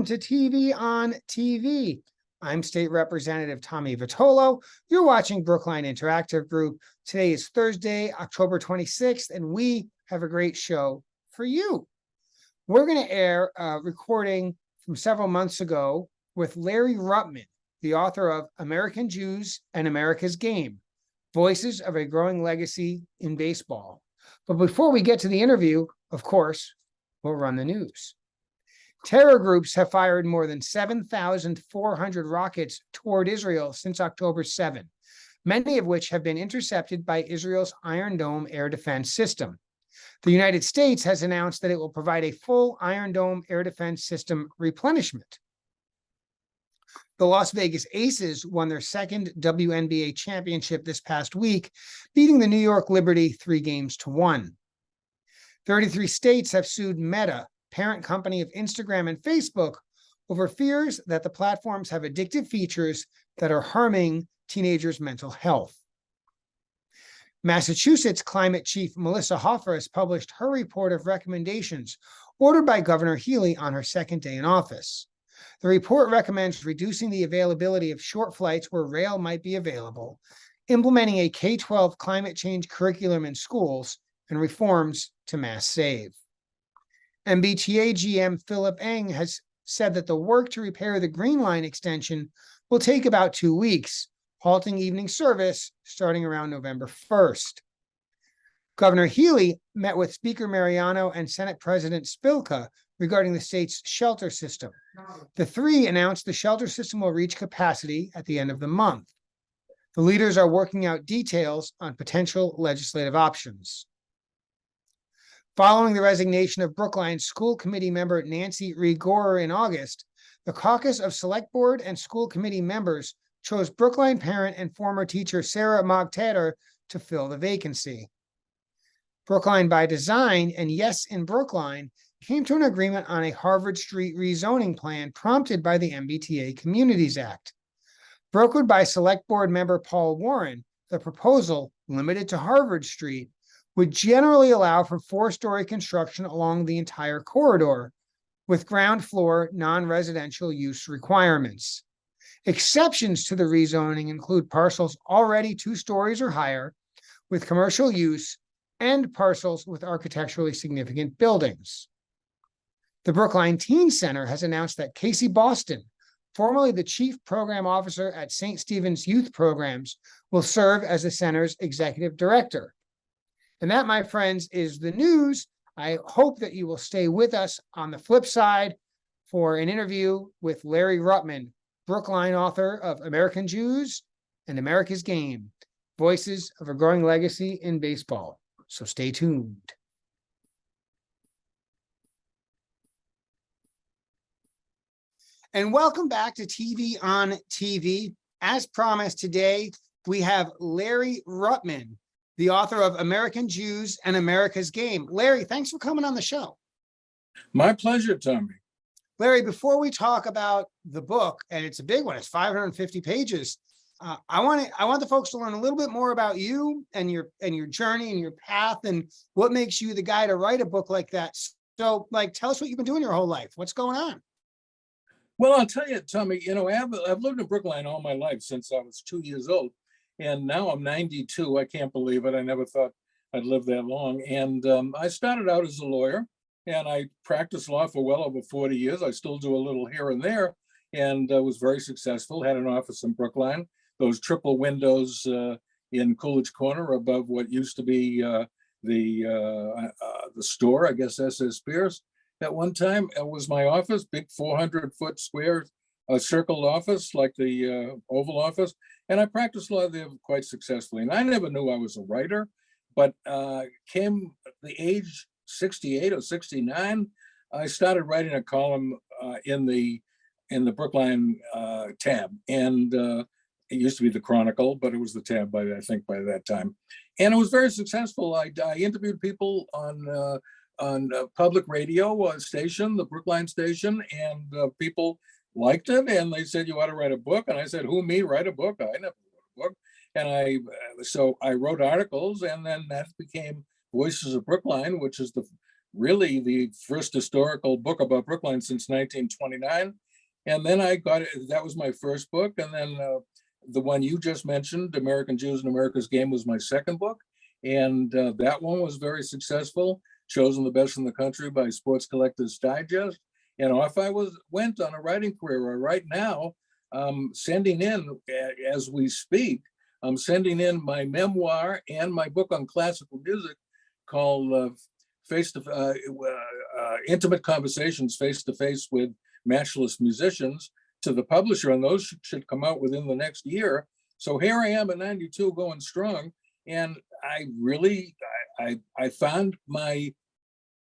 Welcome to TV on TV. I'm State Representative Tommy Vitolo. You're watching Brookline Interactive Group. Today is Thursday, October 26th, and we have a great show for you. We're going to air a recording from several months ago with Larry Ruttman, the author of American Jews and America's Game, Voices of a Growing Legacy in Baseball. But before we get to the interview, of course, we'll run the news. Terror groups have fired more than 7,400 rockets toward Israel since October 7, many of which have been intercepted by Israel's Iron Dome air defense system. The United States has announced that it will provide a full Iron Dome air defense system replenishment. The Las Vegas Aces won their second WNBA championship this past week, beating the New York Liberty 3-1. 33 states have sued Meta, parent company of Instagram and Facebook, over fears that the platforms have addictive features that are harming teenagers' mental health. Massachusetts climate chief Melissa Hoffer has published her report of recommendations ordered by Governor Healy on her second day in office. The report recommends reducing the availability of short flights where rail might be available, implementing a K-12 climate change curriculum in schools, and reforms to Mass Save. MBTA GM Philip Eng has said that the work to repair the Green Line extension will take about 2 weeks, halting evening service starting around November 1st. Governor Healy met with Speaker Mariano and Senate President Spilka regarding the state's shelter system. The three announced the shelter system will reach capacity at the end of the month. The leaders are working out details on potential legislative options. Following the resignation of Brookline School Committee member Nancy Rigor in August, the Caucus of Select Board and School Committee members chose Brookline parent and former teacher Sarah Mogtader to fill the vacancy. Brookline by Design and Yes in Brookline came to an agreement on a Harvard Street rezoning plan prompted by the MBTA Communities Act. Brokered by Select Board member Paul Warren, the proposal, limited to Harvard Street, would generally allow for 4-story construction along the entire corridor, with ground floor non-residential use requirements. Exceptions to the rezoning include parcels already 2 stories or higher with commercial use and parcels with architecturally significant buildings. The Brookline Teen Center has announced that Casey Boston, formerly the chief program officer at St. Stephen's Youth Programs, will serve as the center's executive director. And that, my friends, is the news. I hope that you will stay with us on the flip side for an interview with Larry Ruttman, Brookline author of American Jews and America's Game, Voices of a Growing Legacy in Baseball. So stay tuned. And welcome back to TV on TV. As promised, today we have Larry Ruttman, the author of American Jews and America's Game. Larry, thanks for coming on the show. My pleasure, Tommy. Larry, before we talk about the book, and it's a big one, it's 550 pages. I want the folks to learn a little bit more about you and your journey and your path and what makes you the guy to write a book like that. So, tell us what you've been doing your whole life. What's going on? Well, I'll tell you, Tommy, I've lived in Brookline all my life since I was 2 years old. And now I'm 92. I can't believe it. I never thought I'd live that long. And I started out as a lawyer, and I practiced law for well over 40 years. I still do a little here and there, and was very successful. Had an office in Brookline, those triple windows in Coolidge Corner above what used to be the store, I guess SS Spears. At one time, it was my office, big 400-foot square circled office, like the Oval Office. And I practiced law there quite successfully. And I never knew I was a writer, but came the age 68 or 69, I started writing a column in the Brookline tab. And it used to be the Chronicle, but it was the tab I think by that time. And it was very successful. I interviewed people on public radio station, the Brookline station, and people liked it, and they said, you ought to write a book. And I said, who, me, write a book? I never wrote a book. And so I wrote articles, and then that became Voices of Brookline, which is really the first historical book about Brookline since 1929. And then I got it, that was my first book. And then the one you just mentioned, American Jews and America's Game, was my second book. And that one was very successful, chosen the best in the country by Sports Collectors Digest. And off I went on a writing career. Right now, sending in, as we speak, I'm sending in my memoir and my book on classical music called Intimate Conversations Face to Face with Matchless Musicians to the publisher, and those should come out within the next year. So here I am at 92 going strong, and I found my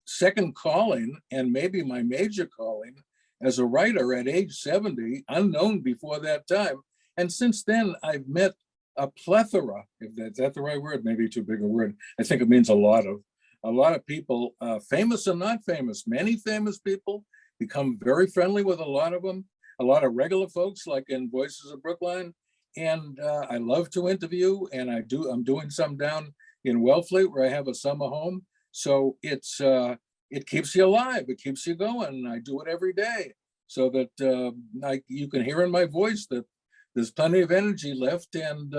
second calling, and maybe my major calling, as a writer at age 70, unknown before that time. And since then, I've met a plethora, if that's the right word, maybe too big a word. I think it means a lot of people, famous and not famous, many famous people, become very friendly with a lot of them, a lot of regular folks like in Voices of Brookline. And I love to interview, and I'm doing some down in Wellfleet where I have a summer home. So it keeps you alive, it keeps you going. I do it every day so that you can hear in my voice that there's plenty of energy left, and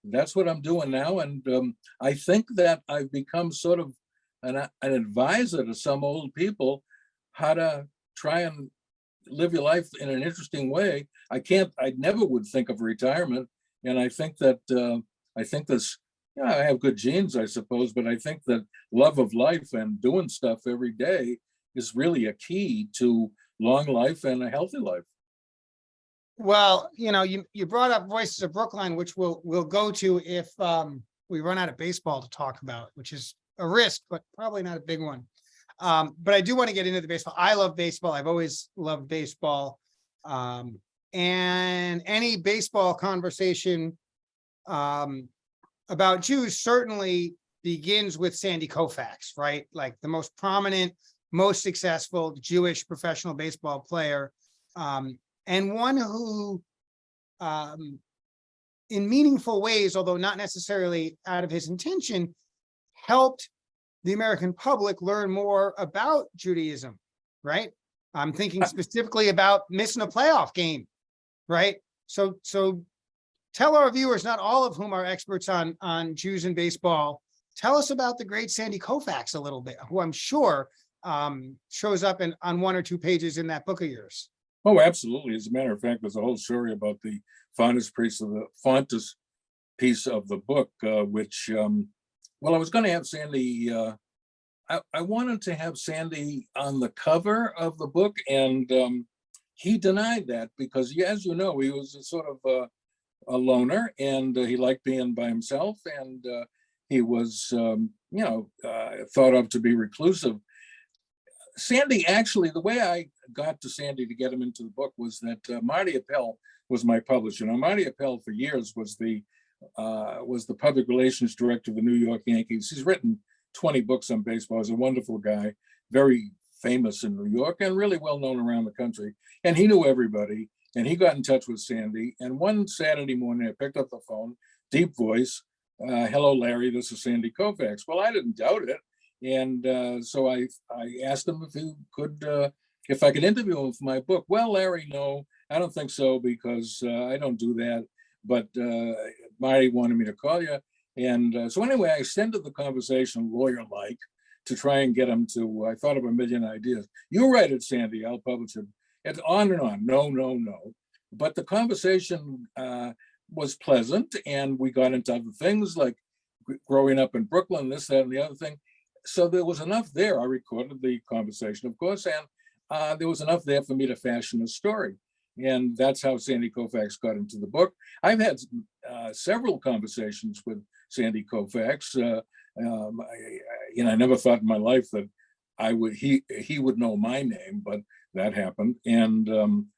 that's what I'm doing now. And I think that I've become sort of an advisor to some old people how to try and live your life in an interesting way. I never would think of retirement. And I think that, I have good genes, I suppose, but I think that love of life and doing stuff every day is really a key to long life and a healthy life. Well, you brought up Voices of Brookline, which we'll go to if we run out of baseball to talk about, which is a risk, but probably not a big one. But I do want to get into the baseball. I love baseball. I've always loved baseball. And any baseball conversation about Jews certainly begins with Sandy Koufax, right? Like the most prominent, most successful Jewish professional baseball player. And one who, in meaningful ways, although not necessarily out of his intention, helped the American public learn more about Judaism, right? I'm thinking specifically about missing a playoff game, right? So tell our viewers, not all of whom are experts on Jews and baseball, tell us about the great Sandy Koufax a little bit, who I'm sure shows up on one or two pages in that book of yours. Oh, absolutely. As a matter of fact, there's a whole story about the fondest piece of the book, which, I was going to have Sandy. I wanted to have Sandy on the cover of the book, and he denied that because, as you know, he was a sort of a loner, and he liked being by himself, and he was, thought of to be reclusive. Sandy, actually, the way I got to Sandy to get him into the book was that Marty Appel was my publisher. Now, Marty Appel for years was the public relations director of the New York Yankees. He's written 20 books on baseball. He's a wonderful guy, very famous in New York and really well known around the country. And he knew everybody. And he got in touch with Sandy. And one Saturday morning, I picked up the phone, deep voice. Hello, Larry, this is Sandy Koufax. Well, I didn't doubt it. And so I asked him if I could interview him for my book. Well, Larry, no, I don't think so, because I don't do that. But Marty wanted me to call you. And so anyway, I extended the conversation lawyer-like to try and get him to, I thought of a million ideas. You write it, Sandy, I'll publish it. It's on and on, no. But the conversation was pleasant, and we got into other things like growing up in Brooklyn, this, that, and the other thing. So there was enough there. I recorded the conversation, of course, and there was enough there for me to fashion a story. And that's how Sandy Koufax got into the book. I've had several conversations with Sandy Koufax. I never thought in my life that he would know my name, but that happened, and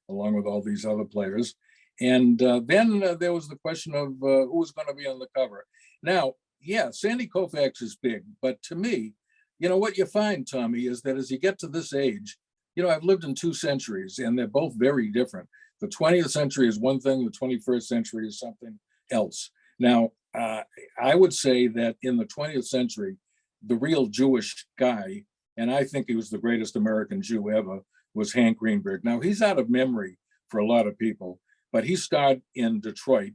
along with all these other players. And then there was the question of who was going to be on the cover. Now, yeah, Sandy Koufax is big, but to me, what you find, Tommy, is that as you get to this age, I've lived in 2 centuries, and they're both very different. The 20th century is one thing, the 21st century is something else. Now, I would say that in the 20th century, the real Jewish guy and I think he was the greatest American Jew ever, was Hank Greenberg. Now, he's out of memory for a lot of people, but he starred in Detroit,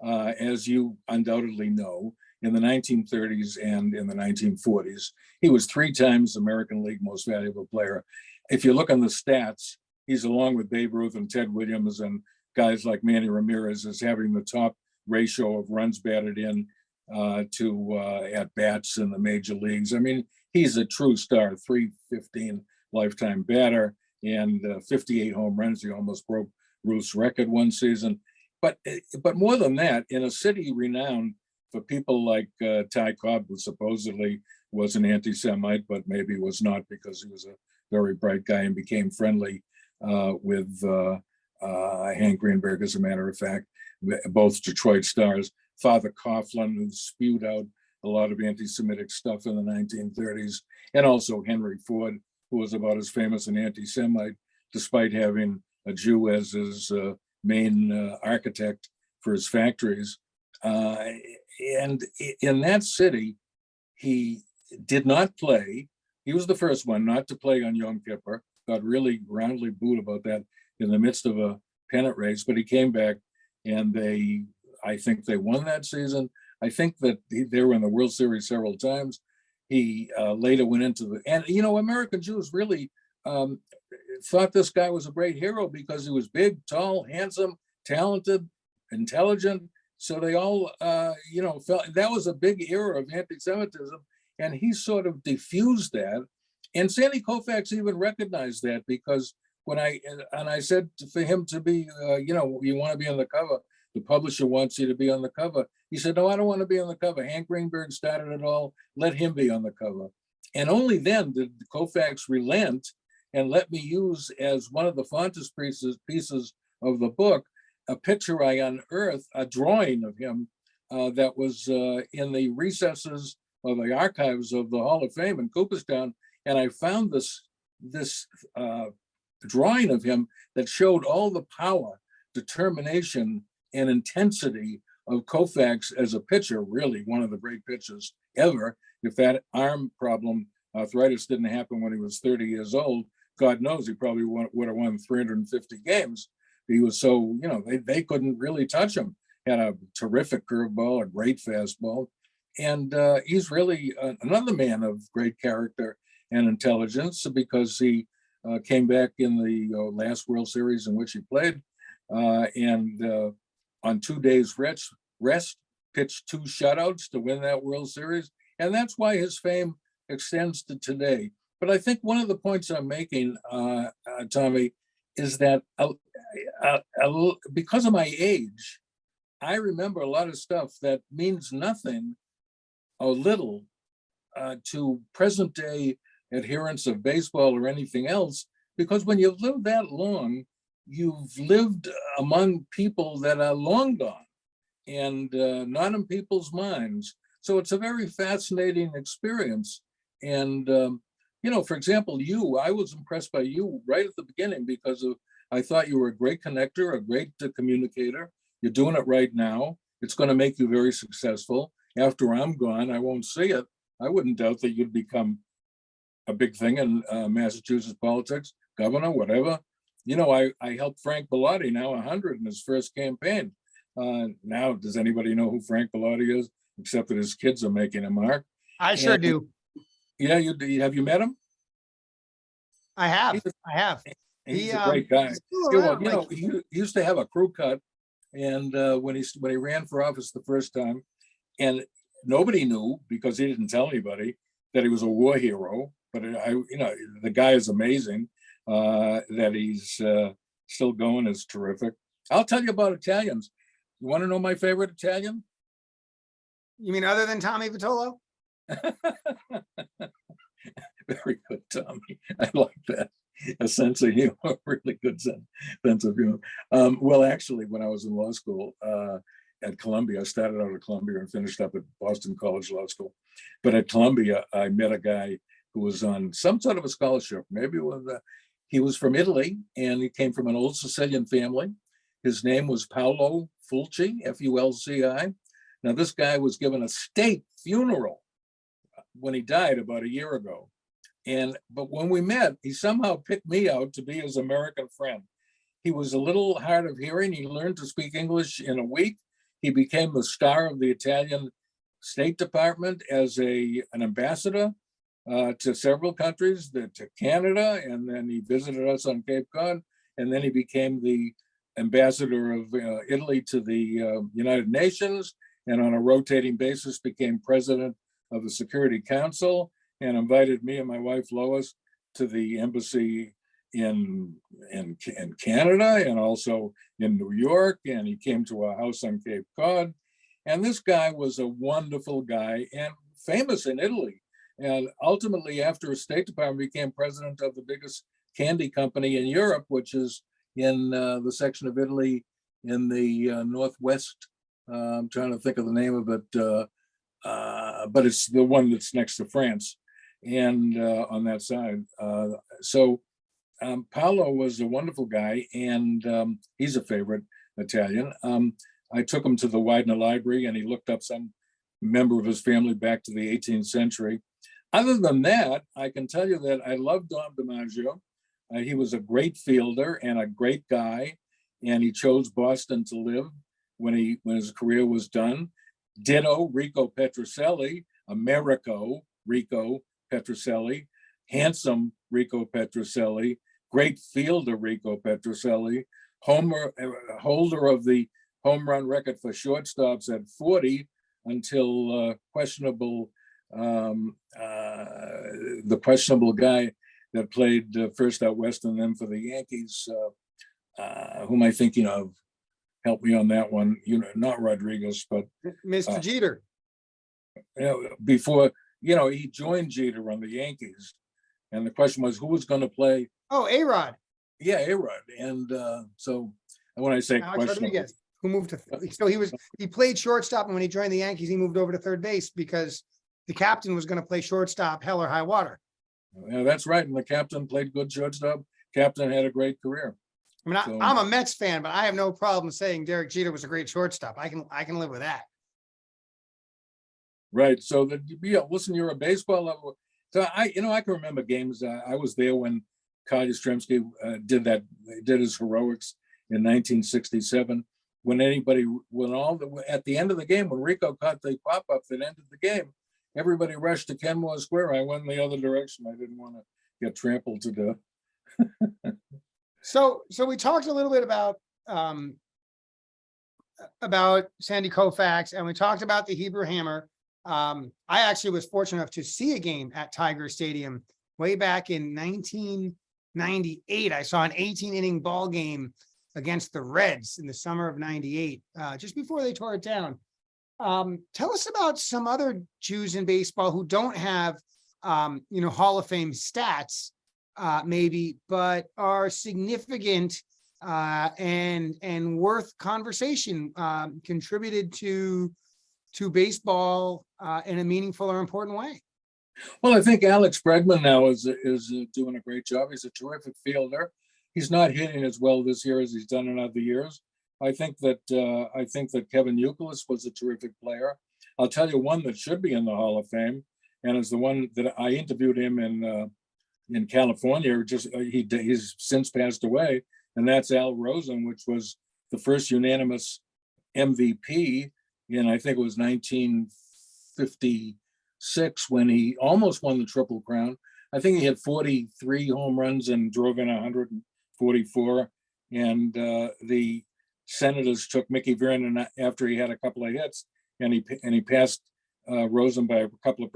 as you undoubtedly know, in the 1930s and in the 1940s. He was 3 times American League Most Valuable Player. If you look on the stats, he's along with Babe Ruth and Ted Williams and guys like Manny Ramirez as having the top ratio of runs batted in to at bats in the major leagues. I mean, he's a true star, 315 lifetime batter and 58 home runs. He almost broke Ruth's record one season. But more than that, in a city renowned for people like Ty Cobb, who supposedly was an anti-Semite, but maybe was not because he was a very bright guy and became friendly with Hank Greenberg, as a matter of fact, both Detroit stars. Father Coughlin, who spewed out a lot of anti-Semitic stuff in the 1930s, and also Henry Ford, who was about as famous an anti-Semite, despite having a Jew as his main architect for his factories. And in that city, he did not play. He was the first one not to play on Yom Kippur. Got really roundly booed about that in the midst of a pennant race, but he came back and I think they won that season. I think that they were in the World Series several times. He later went into and American Jews really thought this guy was a great hero because he was big, tall, handsome, talented, intelligent. So they all, felt that was a big era of anti-Semitism, and he sort of diffused that. And Sandy Koufax even recognized that, because when I said for him to be, you want to be on the cover, the publisher wants you to be on the cover. He said, no, I don't want to be on the cover. Hank Greenberg started it all. Let him be on the cover. And only then did Koufax relent and let me use as one of the frontispiece pieces of the book a picture I unearthed, a drawing of him that was in the recesses of the archives of the Hall of Fame in Cooperstown. And I found this drawing of him that showed all the power, determination, and intensity of Koufax as a pitcher, really one of the great pitchers ever. If that arm problem, arthritis, didn't happen when he was 30 years old, God knows he probably would have won 350 games. He was so, they couldn't really touch him. Had a terrific curveball, a great fastball. And he's really another man of great character and intelligence, because he came back in the last World Series in which he played, and on 2 days rest, pitched 2 shutouts to win that World Series. And that's why his fame extends to today. But I think one of the points I'm making, Tommy, is that because of my age, I remember a lot of stuff that means nothing or little to present day adherents of baseball or anything else, because when you've lived that long, you've lived among people that are long gone and not in people's minds. So it's a very fascinating experience. And, for example, I was impressed by you right at the beginning because I thought you were a great connector, a great communicator. You're doing it right now. It's going to make you very successful. After I'm gone, I won't see it. I wouldn't doubt that you'd become a big thing in Massachusetts politics, governor, whatever. I helped Frank Bellotti, now 100, in his first campaign. Now, does anybody know who Frank Bellotti is, except that his kids are making a mark? I sure do. Yeah, have you met him? I have. He's a great guy. Around, he used to have a crew cut, and when he ran for office the first time, and nobody knew, because he didn't tell anybody, that he was a war hero. But the guy is amazing. That he's still going is terrific. I'll tell you about Italians. You want to know my favorite Italian? You mean other than Tommy Vitolo? Very good, Tommy. I like that. A sense of humor, really good sense of humor. Well, actually, when I was in law school at Columbia, I started out at Columbia and finished up at Boston College Law School. But at Columbia, I met a guy who was on some sort of a scholarship. Maybe he was from Italy, and he came from an old Sicilian family. His name was Paolo Fulci, Fulci. Now, this guy was given a state funeral when he died about a year ago. But when we met, he somehow picked me out to be his American friend. He was a little hard of hearing. He learned to speak English in a week. He became the star of the Italian State Department as an ambassador to several countries, to Canada, and then he visited us on Cape Cod, and then he became the ambassador of Italy to the United Nations, and on a rotating basis became president of the Security Council, and invited me and my wife Lois to the embassy in Canada and also in New York, and he came to our house on Cape Cod. And this guy was a wonderful guy and famous in Italy. And ultimately, after his State Department, became president of the biggest candy company in Europe, which is in the section of Italy in the northwest. I'm trying to think of the name of it, but it's the one that's next to France, and on that side. So Paolo was a wonderful guy, and he's a favorite Italian. I took him to the Widener Library, and he looked up some member of his family back to the 18th century. Other than that, I can tell you that I love Dom DiMaggio. He was a great fielder and a great guy, and he chose Boston to live when his career was done. Ditto Rico Petrocelli, Americo Rico Petrocelli, handsome Rico Petrocelli, great fielder Rico Petrocelli, holder of the home run record for shortstops at 40 until the questionable guy that played first out west and then for the Yankees. Who am I thinking of? Help me on that one. Not Rodriguez, but Mr. Jeter. Before, he joined Jeter on the Yankees, and the question was who was going to play. Oh, A-Rod. Yeah, A-Rod. And so when I say Alex questionable, Rodriguez, who moved to, so he played shortstop, and when he joined the Yankees, he moved over to third base because the captain was going to play shortstop, hell or high water. Yeah, that's right. And the captain played good shortstop. Captain had a great career. I mean, I'm a Mets fan, but I have no problem saying Derek Jeter was a great shortstop. I can live with that. Right. So listen, you're a baseball level. So I can remember games. I was there when Carl Yastrzemski did his heroics in 1967. At the end of the game, when Rico caught the pop-up that ended the game, everybody rushed to Kenmore Square. I went in the other direction. I didn't want to get trampled to death. So we talked a little bit about Sandy Koufax, and we talked about the Hebrew Hammer. I actually was fortunate enough to see a game at Tiger Stadium way back in 1998. I saw an 18-inning ball game against the Reds in the summer of '98, just before they tore it down. Tell us about some other Jews in baseball who don't have, Hall of Fame stats, maybe, but are significant and worth conversation, contributed to baseball in a meaningful or important way. Well, I think Alex Bregman now is doing a great job. He's a terrific fielder. He's not hitting as well this year as he's done in other years. I think that Kevin Youkilis was a terrific player. I'll tell you one that should be in the Hall of Fame, and is the one that I interviewed him in California. He's since passed away, and that's Al Rosen, which was the first unanimous MVP in, I think it was 1956, when he almost won the Triple Crown. I think he had 43 home runs and drove in 144. And the Senators took Mickey Vernon after he had a couple of hits, and he passed Rosen by a couple of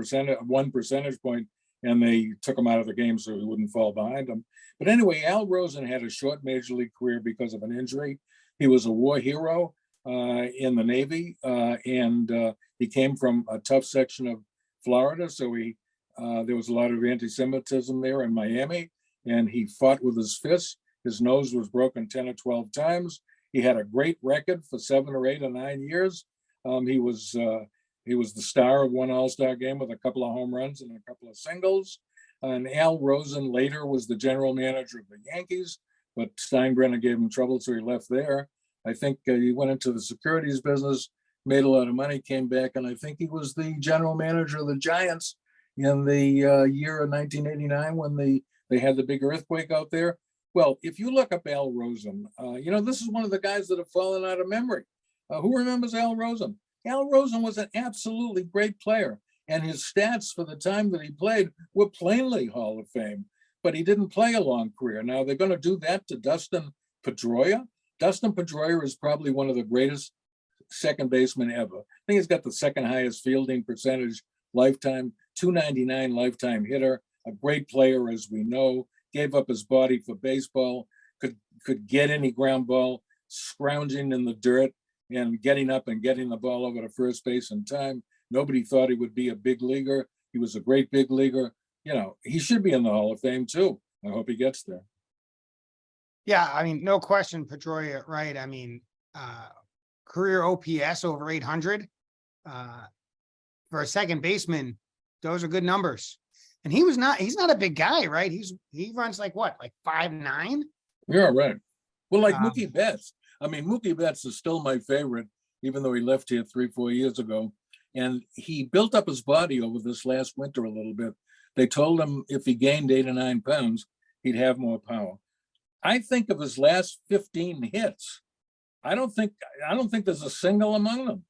1 percentage point, and they took him out of the game so he wouldn't fall behind him. But anyway, Al Rosen had a short major league career because of an injury. He was a war hero in the Navy, and he came from a tough section of Florida, so there was a lot of anti-Semitism there in Miami, and he fought with his fists. His nose was broken 10 or 12 times. He had a great record for 7 or 8 or 9 years. He was the star of one All-Star game with a couple of home runs and a couple of singles. And Al Rosen later was the general manager of the Yankees, but Steinbrenner gave him trouble, so he left there. I think he went into the securities business, made a lot of money, came back, and I think he was the general manager of the Giants in the year of 1989 when they had the big earthquake out there. Well, if you look up Al Rosen, this is one of the guys that have fallen out of memory. Who remembers Al Rosen? Al Rosen was an absolutely great player, and his stats for the time that he played were plainly Hall of Fame, but he didn't play a long career. Now they're going to do that to Dustin Pedroia. Dustin Pedroia is probably one of the greatest second basemen ever. I think he's got the second highest fielding percentage lifetime, 299 lifetime hitter, a great player, as we know, gave up his body for baseball, could get any ground ball, scrounging in the dirt and getting up and getting the ball over to first base in time. Nobody thought he would be a big leaguer. He was a great big leaguer. He should be in the Hall of Fame too. I hope he gets there. Yeah, I mean, no question, Pedroia, right? I mean, career OPS over 800. For a second baseman, those are good numbers. And he's not a big guy, right? He runs like what, like 5'9"? Yeah, right. Well, like Mookie Betts. I mean, Mookie Betts is still my favorite, even though he left here 3-4 years ago. And he built up his body over this last winter a little bit. They told him if he gained 8 or 9 pounds, he'd have more power. I think of his last 15 hits. I don't think there's a single among them.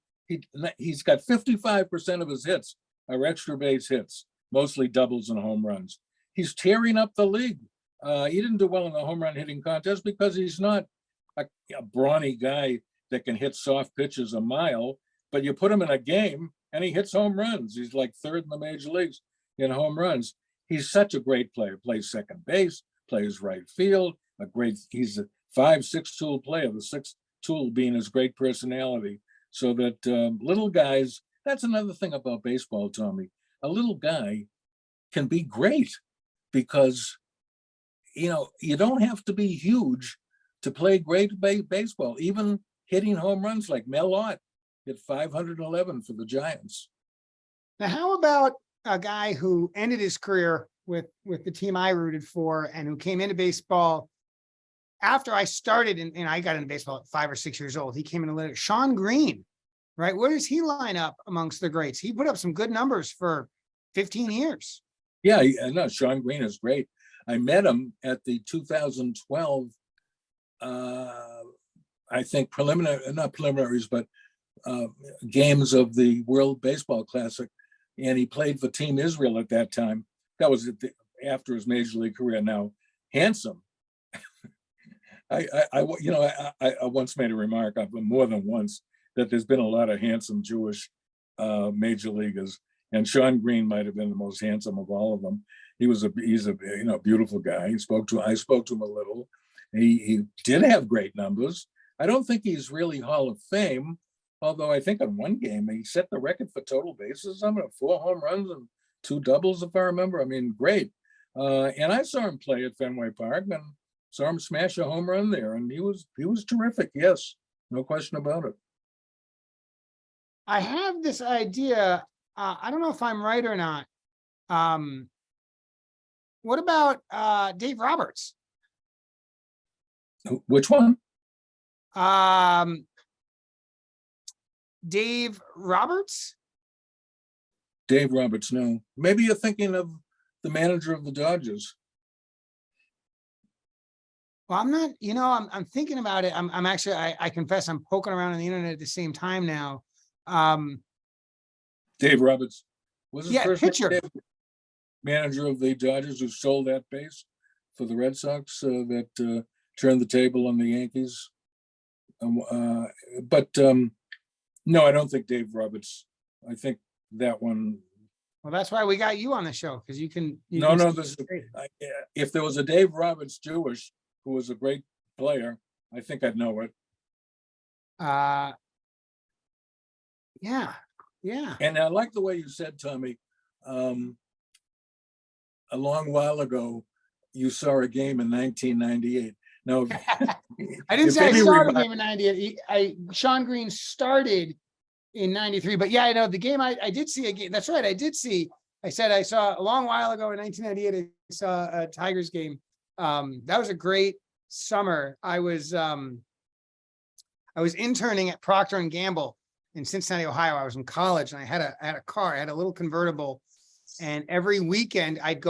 He's got 55% of his hits are extra base hits, mostly doubles and home runs. He's tearing up the league. He didn't do well in the home run hitting contest because he's not a brawny guy that can hit soft pitches a mile, but you put him in a game and he hits home runs. He's like third in the major leagues in home runs. He's such a great player, plays second base, plays right field, he's a 5'6" tool player, the sixth tool being his great personality. So that little guys, that's another thing about baseball, Tommy. A little guy can be great because, you don't have to be huge to play great baseball, even hitting home runs like Mel Ott hit 511 for the Giants. Now, how about a guy who ended his career with the team I rooted for and who came into baseball after I started, and I got into baseball at 5 or 6 years old. He came in later. Sean Green, right? Where does he line up amongst the greats? He put up some good numbers for 15 years. Yeah, no, Sean Green is great. I met him at the 2012, I think not preliminaries, but games of the World Baseball Classic. And he played for Team Israel at that time. That was after his major league career. Now, handsome. I once made a remark, more than once, that there's been a lot of handsome Jewish major leaguers, and Sean Green might have been the most handsome of all of them. He's a beautiful guy. I spoke to him a little. He did have great numbers. I don't think he's really Hall of Fame, although I think on one game he set the record for total bases. 4 home runs and 2 doubles, if I remember. I mean, great. And I saw him play at Fenway Park and saw him smash a home run there, and he was terrific. Yes, no question about it. I have this idea. I don't know if I'm right or not. What about Dave Roberts? Which one? Dave Roberts? Dave Roberts, no. Maybe you're thinking of the manager of the Dodgers. Well, I'm not, I'm thinking about it. I'm actually, I confess, I'm poking around on the internet at the same time now. Dave Roberts was his first pitcher. name, manager of the Dodgers, who sold that base for the Red Sox that turned the table on the Yankees. But no, I don't think Dave Roberts. I think that one. Well, that's why we got you on the show, because you can. If there was a Dave Roberts Jewish who was a great player, I think I'd know it. Yeah. And I like the way you said, Tommy, a long while ago, you saw a game in 1998. No, I didn't say I saw the game in 98. Sean Green started in 93, but yeah, I know the game. I did see a game. That's right. I did see. I said I saw a long while ago in 1998. I saw a Tigers game. That was a great summer. I was interning at Procter & Gamble in Cincinnati, Ohio. I was in college, and I had a car. I had a little convertible And every weekend I'd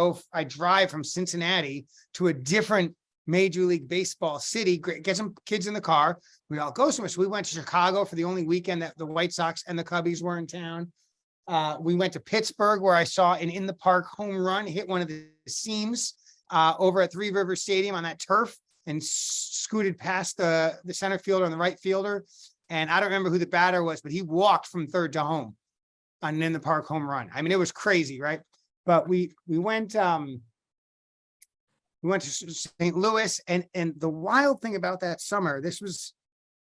drive from Cincinnati to a different Major League Baseball city, get some kids in the car. We'd all go somewhere. So we went to Chicago for the only weekend that the White Sox and the Cubbies were in town. We went to Pittsburgh, where I saw an in the park home run hit one of the seams over at Three Rivers Stadium on that turf, and scooted past the center fielder and the right fielder. And I don't remember who the batter was, but he walked from third to home on an in the park home run. I mean, it was crazy, right? But we went to St. Louis, and the wild thing about that summer, this was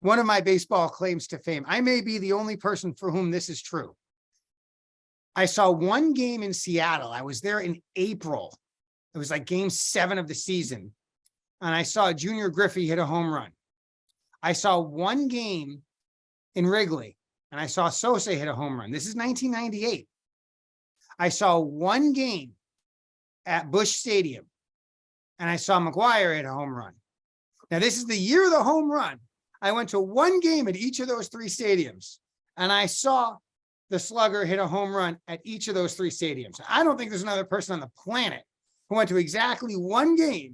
one of my baseball claims to fame. I may be the only person for whom this is true. I saw one game in Seattle. I was there in April. It was like game 7 of the season. And I saw Junior Griffey hit a home run. I saw one game in Wrigley, and I saw Sosa hit a home run. This is 1998. I saw one game at Busch Stadium, and I saw McGuire hit a home run. Now, this is the year of the home run. I went to one game at each of those 3 stadiums, and I saw the slugger hit a home run at each of those 3 stadiums. I don't think there's another person on the planet who went to exactly one game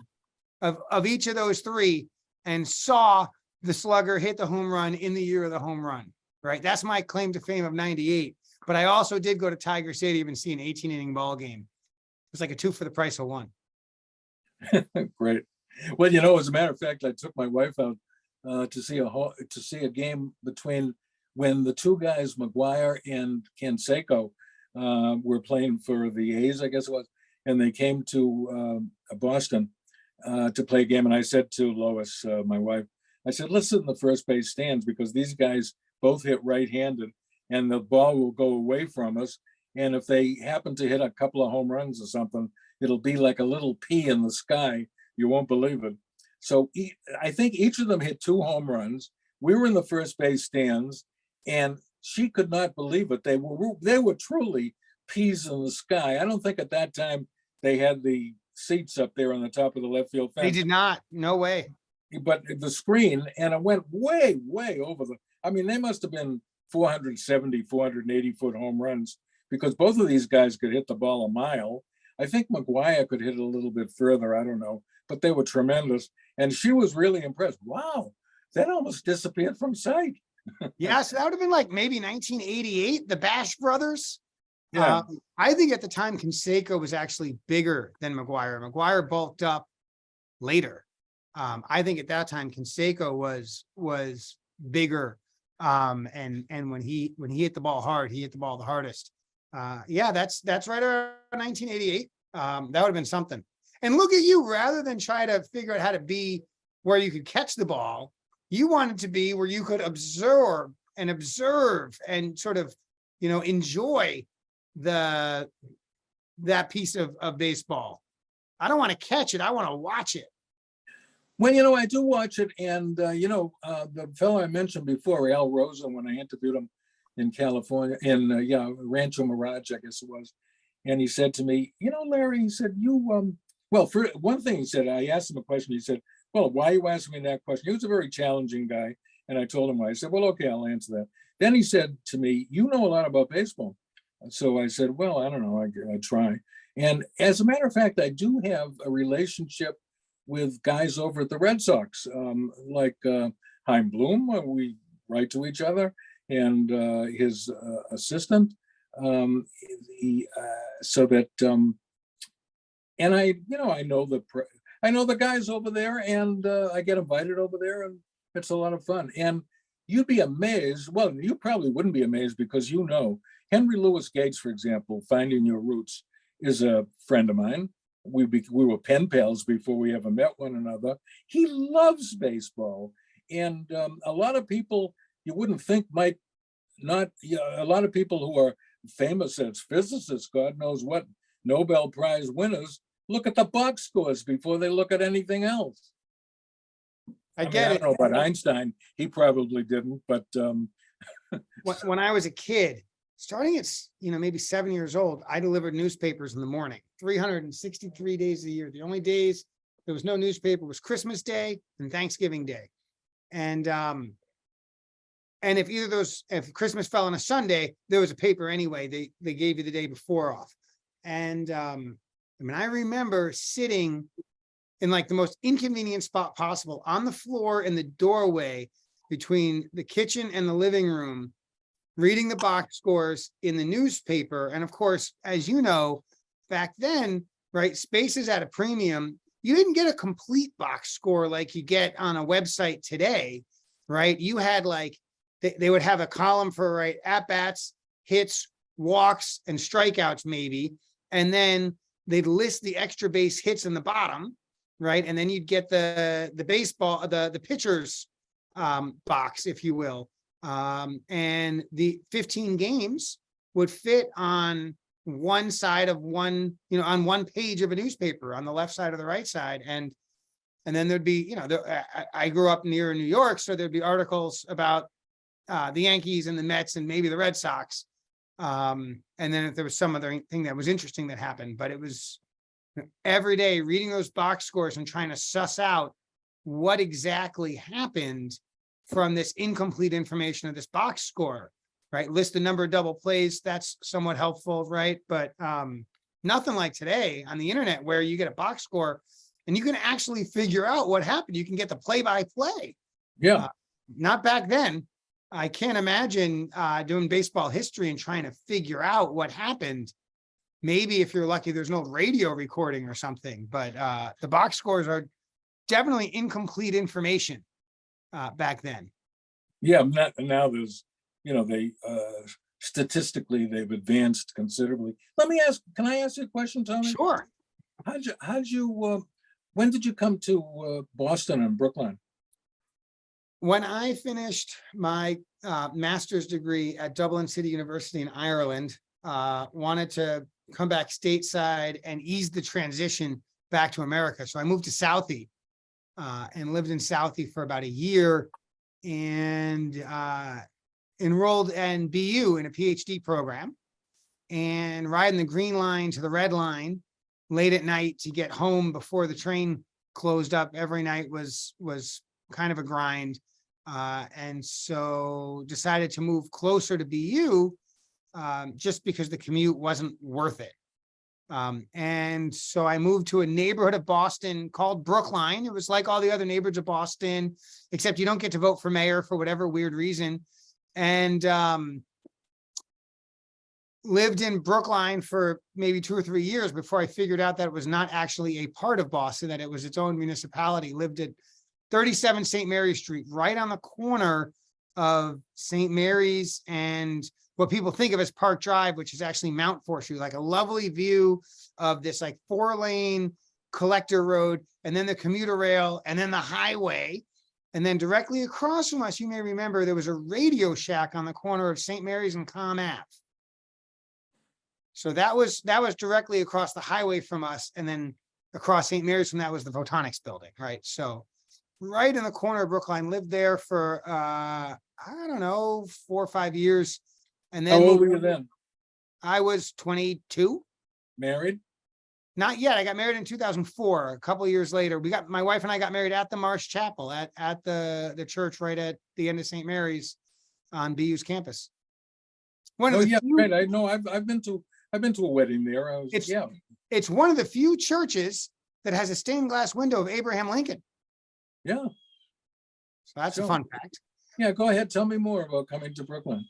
of each of those 3 and saw the slugger hit the home run in the year of the home run, right? That's my claim to fame of 98. But I also did go to Tiger Stadium and see an 18-inning ball game. It was like a 2 for the price of 1. Great. Well, as a matter of fact, I took my wife out to see a game between when the 2 guys, McGuire and Canseco, were playing for the A's, I guess it was, and they came to Boston to play a game. And I said to Lois, my wife, I said, let's sit in the first base stands, because these guys both hit right-handed, and the ball will go away from us. And if they happen to hit a couple of home runs or something, it'll be like a little pea in the sky. You won't believe it. So I think each of them hit 2 home runs. We were in the first base stands, and she could not believe it. They were truly peas in the sky. I don't think at that time they had the seats up there on the top of the left field fence. They did not. No way. But the screen, and it went way, way over they must have been 470, 480 foot home runs, because both of these guys could hit the ball a mile. I think McGuire could hit it a little bit further. I don't know, but they were tremendous. And she was really impressed. Wow, that almost disappeared from sight. Yeah, so that would have been like maybe 1988, the Bash brothers. Yeah. I think at the time, Canseco was actually bigger than McGuire. McGuire bulked up later. I think at that time, Canseco was bigger. And when he hit the ball hard, he hit the ball the hardest. Yeah, that's right around 1988. That would have been something. And look at you, rather than try to figure out how to be where you could catch the ball, you wanted to be where you could observe and sort of, enjoy that piece of baseball. I don't want to catch it. I want to watch it. Well, I do watch it. And, the fellow I mentioned before, Al Rosa, when I interviewed him in California, in Rancho Mirage, I guess it was. And he said to me, Larry, he said, well, for one thing, he said, I asked him a question. He said, well, why are you asking me that question? He was a very challenging guy. And I told him why. I said, well, okay, I'll answer that. Then he said to me, you know a lot about baseball. So I said, well, I don't know, I try. And as a matter of fact, I do have a relationship with guys over at the Red Sox, like Chaim Bloom. We write to each other, and his assistant. And I know the guys over there, and I get invited over there, and it's a lot of fun. And you'd be amazed. Well, you probably wouldn't be amazed, because Henry Louis Gates, for example, Finding Your Roots, is a friend of mine. We were pen pals before we ever met one another. He loves baseball. And a lot of people you wouldn't think might not, a lot of people who are famous as physicists, God knows what, Nobel Prize winners, look at the box scores before they look at anything else. I don't know about Einstein. He probably didn't, but when I was a kid, starting at maybe 7 years old, I delivered newspapers in the morning, 363 days a year. The only days there was no newspaper was Christmas Day and Thanksgiving Day. And if Christmas fell on a Sunday, there was a paper anyway. They gave you the day before off. And I mean, I remember sitting in like the most inconvenient spot possible on the floor in the doorway between the kitchen and the living room, reading the box scores in the newspaper. And of course, as you know, back then, right, space is at a premium. You didn't get a complete box score like you get on a website today, right? You had like, they would have a column for, right, at-bats, hits, walks, and strikeouts maybe. And then they'd list the extra base hits in the bottom, right? And then you'd get the baseball, the pitcher's box, if you will. And the 15 games would fit on one side of one, on one page of a newspaper on the left side or the right side. And then there'd be, I grew up near New York, so there'd be articles about the Yankees and the Mets and maybe the Red Sox. And then if there was some other thing that was interesting that happened, but it was every day reading those box scores and trying to suss out what exactly happened from this incomplete information of this box score, right? List the number of double plays. That's somewhat helpful, right? But nothing like today on the internet where you get a box score and you can actually figure out what happened. You can get the play-by-play. Yeah. Not back then. I can't imagine doing baseball history and trying to figure out what happened. Maybe if you're lucky, there's no radio recording or something, but the box scores are definitely incomplete information back then. Yeah, now there's, they statistically they've advanced considerably. Can I ask you a question, Tommy? Sure. When did you come to Boston and Brookline? When I finished my master's degree at Dublin City University in Ireland, wanted to come back stateside and ease the transition back to America. So I moved to Southie and lived in Southie for about a year and enrolled in BU in a PhD program and riding the green line to the red line late at night to get home before the train closed up every night was kind of a grind. And so decided to move closer to BU just because the commute wasn't worth it. And so I moved to a neighborhood of Boston called Brookline. It was like all the other neighborhoods of Boston, except you don't get to vote for mayor for whatever weird reason. And lived in Brookline for maybe 2 or 3 years before I figured out that it was not actually a part of Boston, that it was its own municipality. Lived at 37 St. Mary's Street, right on the corner of St. Mary's and what people think of as Park Drive, which is actually Mount Forshue, like a lovely view of this like 4-lane collector road, and then the commuter rail, and then the highway. And then directly across from us, you may remember there was a Radio Shack on the corner of St. Mary's and Comm Ave. So that was directly across the highway from us. And then across St. Mary's from that was the Photonics building, right? So right in the corner of Brookline, lived there for, I don't know, 4 or 5 years. And then How old were you then? I was 22. Married? Not yet. I got married in 2004. A couple of years later, my wife and I got married at the Marsh Chapel at the church right at the end of St. Mary's on BU's campus. Right. I know. I've been to a wedding there. It's one of the few churches that has a stained glass window of Abraham Lincoln. Yeah. So that's a fun fact. Yeah, go ahead. Tell me more about coming to Brooklyn.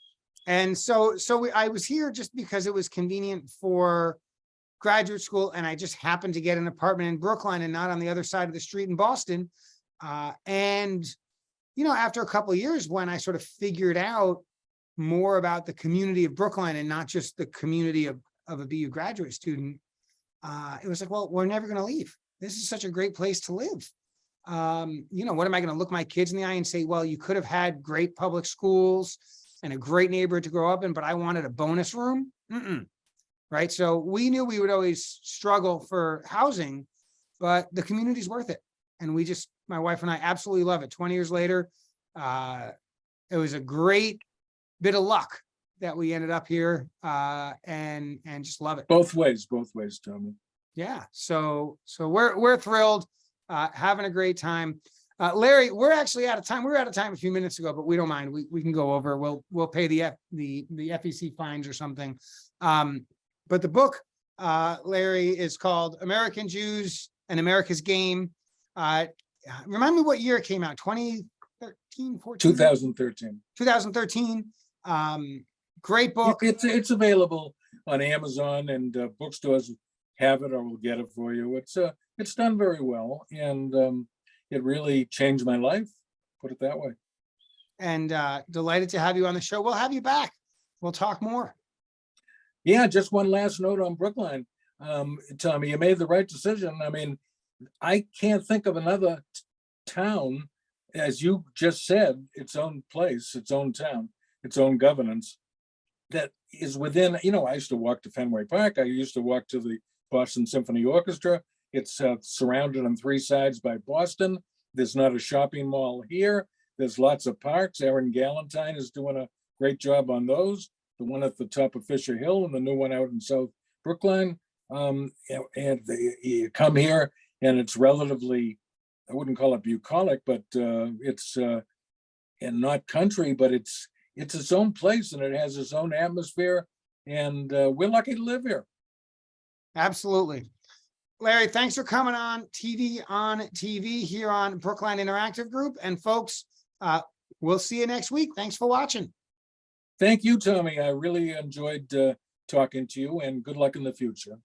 And I was here just because it was convenient for graduate school, and I just happened to get an apartment in Brookline and not on the other side of the street in Boston. And after a couple of years, when I sort of figured out more about the community of Brookline and not just the community of a BU graduate student, it was like, well, we're never going to leave. This is such a great place to live. What am I going to look my kids in the eye and say, well, you could have had great public schools and a great neighborhood to grow up in, but I wanted a bonus room. Right. So we knew we would always struggle for housing, but the community's worth it. And my wife and I absolutely love it. 20 years later, it was a great bit of luck that we ended up here and just love it. Both ways, Tommy. Yeah. So we're thrilled, having a great time. Larry, we're actually out of time. We were out of time a few minutes ago, but we don't mind. We can go over. We'll pay the FEC fines or something. But the book Larry, is called American Jews and America's Game. Remind me what year it came out, 2013, 14? 2013. 2013. Great book. It's available on Amazon, and bookstores have it or will get it for you. It's done very well, and it really changed my life, put it that way. And delighted to have you on the show. We'll have you back. We'll talk more. Yeah, just one last note on Brookline. Tommy, you made the right decision. I mean, I can't think of another town, as you just said, its own place, its own town, its own governance, that is within, I used to walk to Fenway Park. I used to walk to the Boston Symphony Orchestra. It's surrounded on three sides by Boston. There's not a shopping mall here. There's lots of parks. Erin Galentine is doing a great job on those. The one at the top of Fisher Hill and the new one out in South Brookline. And you come here and it's relatively, I wouldn't call it bucolic, but it's and not country, but it's its own place and it has its own atmosphere. And we're lucky to live here. Absolutely. Larry, thanks for coming on TV here on Brookline Interactive Group. And folks, we'll see you next week. Thanks for watching. Thank you, Tommy. I really enjoyed talking to you, and good luck in the future.